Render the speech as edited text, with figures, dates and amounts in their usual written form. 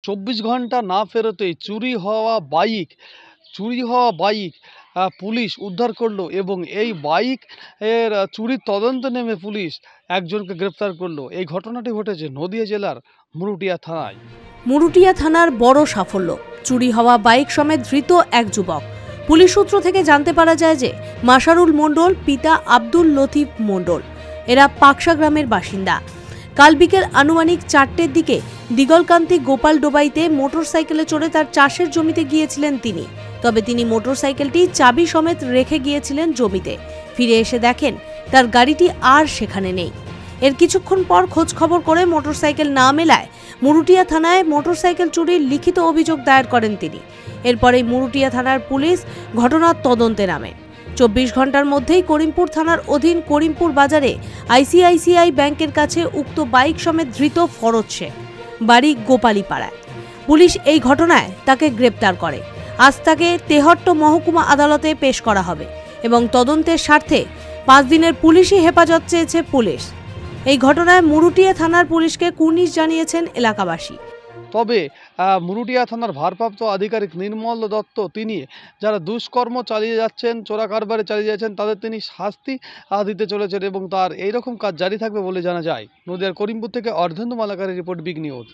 24 ঘন্টা না ফেরতেই চুরি হওয়া বাইক পুলিশ উদ্ধার করলো এবং এই বাইক এর চুরির তদন্তে নেমে পুলিশ একজনকে গ্রেপ্তার করলো। এই ঘটনাটি ঘটেছে নদিয়া জেলার মুরুটিয়া থানায়। মুরুটিয়া থানার বড় সাফল্য, চুরি হওয়া বাইক সমেত ধৃত এক যুবক। পুলিশ সূত্র থেকে জানতে পারা যায় যে মাসারুল মণ্ডল পিতা আব্দুল লতিফ মণ্ডল, এরা পাকশা গ্রামের বাসিন্দা। কাল বিকেল আনুমানিক 4টের দিকে দিগলকান্তি গোপাল ডোবাইতে মোটরসাইকেলে চড়ে তার চাষের জমিতে গিয়েছিলেন তিনি। তবে তিনি মোটরসাইকেলটি চাবি সমেত রেখে গিয়েছিলেন জমিতে। ফিরে এসে দেখেন তার গাড়িটি আর সেখানে নেই। এর কিছুক্ষণ পর খোঁজ খবর করে মোটরসাইকেল না মেলায় মুরুটিয়া থানায় মোটরসাইকেল চুরির লিখিত অভিযোগ দায়ের করেন তিনি। এরপরেই মুরুটিয়া থানার পুলিশ ঘটনার তদন্তে নামে। 24 ঘন্টার মধ্যেই করিমপুর থানার অধীন করিমপুর বাজারে আইসিআইসিআই ব্যাংকের কাছে উক্ত বাইক সমেত ধৃত ফরজ শেখ, বাড়ি গোপালীপাড়ায়। পুলিশ এই ঘটনায় তাকে গ্রেপ্তার করে। আজ তাকে তেহট্ট মহকুমা আদালতে পেশ করা হবে এবং তদন্তের স্বার্থে 5 দিনের পুলিশি হেফাজত চেয়েছে পুলিশ। এই ঘটনায় মুরুটিয়া থানার পুলিশকে কুর্নিশ জানিয়েছেন এলাকাবাসী। তবে মুরুটিয়া থানার ভারপ্রাপ্ত আধিকারিক নির্মল দত্ত তিনি যারা দুষ্কর্ম চালিয়ে যাচ্ছেন, চোরা কারবারে চালিয়ে যাচ্ছেন, তাদের তিনি শাস্তি দিতে চলেছেন এবং তার এইরকম কাজ জারি থাকবে বলে জানা যায়। নদিয়ার করিমপুর থেকে অর্ধেন্দু মালাকারের রিপোর্ট, বিগ নিউজ।